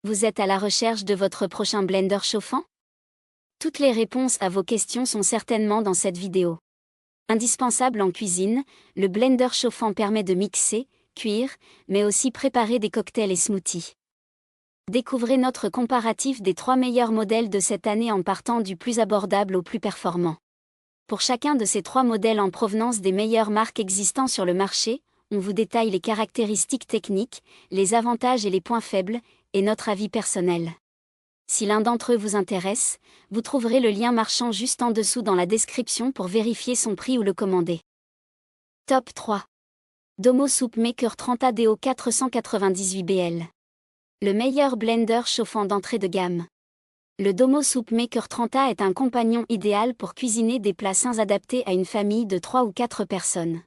Vous êtes à la recherche de votre prochain blender chauffant? Toutes les réponses à vos questions sont certainement dans cette vidéo. Indispensable en cuisine, le blender chauffant permet de mixer, cuire, mais aussi préparer des cocktails et smoothies. Découvrez notre comparatif des 3 meilleurs modèles de cette année en partant du plus abordable au plus performant. Pour chacun de ces 3 modèles en provenance des meilleures marques existant sur le marché, on vous détaille les caractéristiques techniques, les avantages et les points faibles, et notre avis personnel. Si l'un d'entre eux vous intéresse, vous trouverez le lien marchand juste en dessous dans la description pour vérifier son prix ou le commander. Top 3. Domo Soup Maker 30 ADO 498 BL. Le meilleur blender chauffant d'entrée de gamme. Le Domo Soup Maker 30A est un compagnon idéal pour cuisiner des plats sains adaptés à une famille de 3 ou 4 personnes.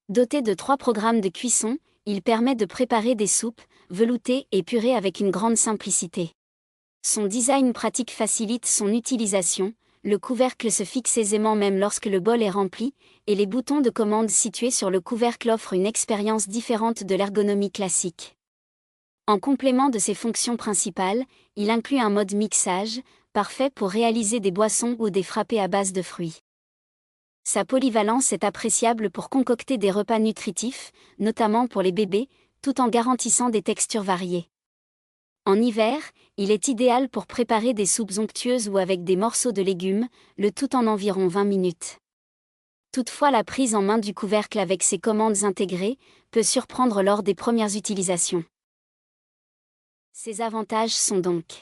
Doté de 3 programmes de cuisson, il permet de préparer des soupes, veloutées et purées avec une grande simplicité. Son design pratique facilite son utilisation, le couvercle se fixe aisément même lorsque le bol est rempli, et les boutons de commande situés sur le couvercle offrent une expérience différente de l'ergonomie classique. En complément de ses fonctions principales, il inclut un mode mixage, parfait pour réaliser des boissons ou des frappés à base de fruits. Sa polyvalence est appréciable pour concocter des repas nutritifs, notamment pour les bébés, tout en garantissant des textures variées. En hiver, il est idéal pour préparer des soupes onctueuses ou avec des morceaux de légumes, le tout en environ 20 minutes. Toutefois, la prise en main du couvercle avec ses commandes intégrées peut surprendre lors des premières utilisations. Ses avantages sont donc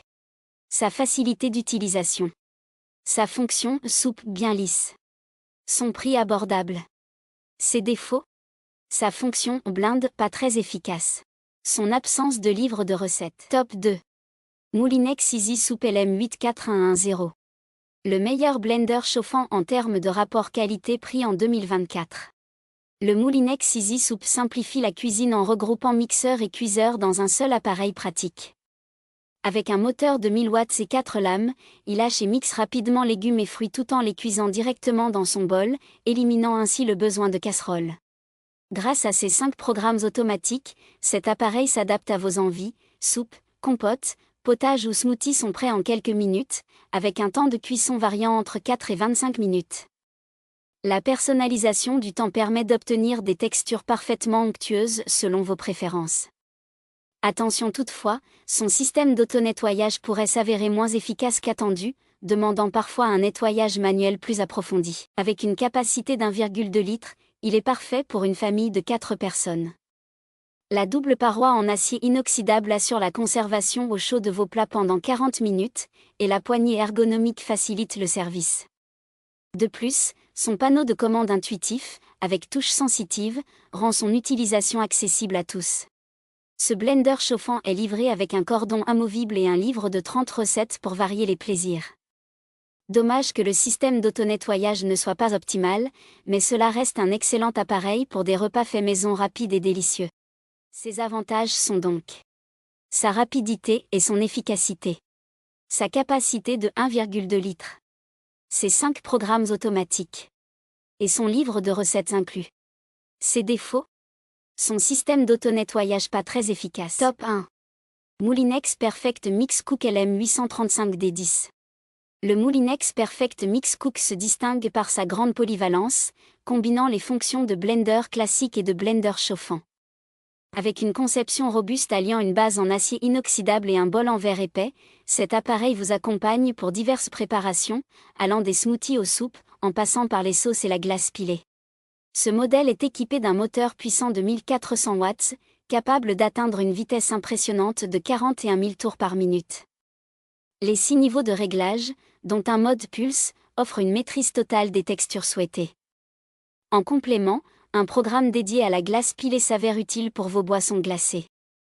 sa facilité d'utilisation, sa fonction soupe bien lisse, son prix abordable, ses défauts, sa fonction blinde pas très efficace, son absence de livre de recettes. Top 2. Moulinex Easy Soup LM84110. Le meilleur blender chauffant en termes de rapport qualité-prix en 2024. Le Moulinex Easy Soup simplifie la cuisine en regroupant mixeur et cuiseur dans un seul appareil pratique. Avec un moteur de 1000 watts et 4 lames, il hache et mixe rapidement légumes et fruits tout en les cuisant directement dans son bol, éliminant ainsi le besoin de casserole. Grâce à ses 5 programmes automatiques, cet appareil s'adapte à vos envies, soupe, compote, potage ou smoothie sont prêts en quelques minutes, avec un temps de cuisson variant entre 4 et 25 minutes. La personnalisation du temps permet d'obtenir des textures parfaitement onctueuses selon vos préférences. Attention toutefois, son système d'auto-nettoyage pourrait s'avérer moins efficace qu'attendu, demandant parfois un nettoyage manuel plus approfondi. Avec une capacité d'1,2 litre, il est parfait pour une famille de 4 personnes. La double paroi en acier inoxydable assure la conservation au chaud de vos plats pendant 40 minutes, et la poignée ergonomique facilite le service. De plus, son panneau de commande intuitif, avec touche sensitive, rend son utilisation accessible à tous. Ce blender chauffant est livré avec un cordon amovible et un livre de 30 recettes pour varier les plaisirs. Dommage que le système d'auto-nettoyage ne soit pas optimal, mais cela reste un excellent appareil pour des repas faits maison rapides et délicieux. Ses avantages sont donc sa rapidité et son efficacité, sa capacité de 1,2 litre, ses 5 programmes automatiques et son livre de recettes inclus. Ses défauts, son système d'auto-nettoyage pas très efficace. Top 1. Moulinex Perfect Mix Cook LM835D10. Le Moulinex Perfect Mix Cook se distingue par sa grande polyvalence, combinant les fonctions de blender classique et de blender chauffant. Avec une conception robuste alliant une base en acier inoxydable et un bol en verre épais, cet appareil vous accompagne pour diverses préparations, allant des smoothies aux soupes, en passant par les sauces et la glace pilée. Ce modèle est équipé d'un moteur puissant de 1400 watts, capable d'atteindre une vitesse impressionnante de 41 000 tours par minute. Les 6 niveaux de réglage, dont un mode pulse, offrent une maîtrise totale des textures souhaitées. En complément, un programme dédié à la glace pilée s'avère utile pour vos boissons glacées.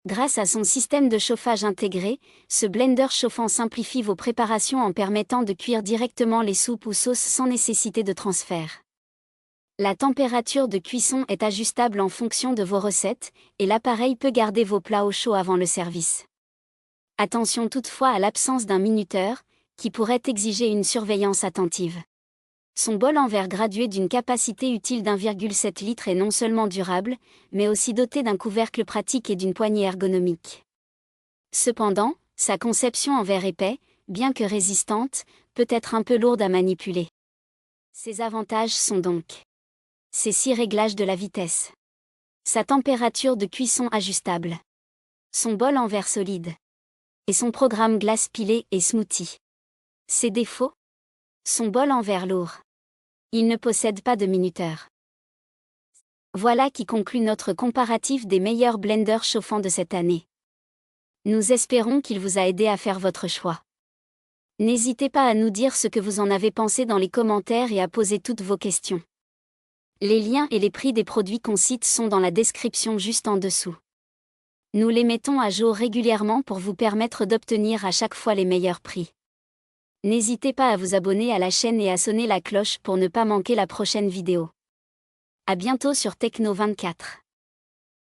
Grâce à son système de chauffage intégré, ce blender chauffant simplifie vos préparations en permettant de cuire directement les soupes ou sauces sans nécessité de transfert. La température de cuisson est ajustable en fonction de vos recettes, et l'appareil peut garder vos plats au chaud avant le service. Attention toutefois à l'absence d'un minuteur, qui pourrait exiger une surveillance attentive. Son bol en verre gradué d'une capacité utile d'1,7 litre est non seulement durable, mais aussi doté d'un couvercle pratique et d'une poignée ergonomique. Cependant, sa conception en verre épais, bien que résistante, peut être un peu lourde à manipuler. Ses avantages sont donc ses 6 réglages de la vitesse, sa température de cuisson ajustable, son bol en verre solide et son programme glace pilée et smoothie. Ses défauts? Son bol en verre lourd. Il ne possède pas de minuteur. Voilà qui conclut notre comparatif des meilleurs blenders chauffants de cette année. Nous espérons qu'il vous a aidé à faire votre choix. N'hésitez pas à nous dire ce que vous en avez pensé dans les commentaires et à poser toutes vos questions. Les liens et les prix des produits qu'on cite sont dans la description juste en dessous. Nous les mettons à jour régulièrement pour vous permettre d'obtenir à chaque fois les meilleurs prix. N'hésitez pas à vous abonner à la chaîne et à sonner la cloche pour ne pas manquer la prochaine vidéo. À bientôt sur Techno 24.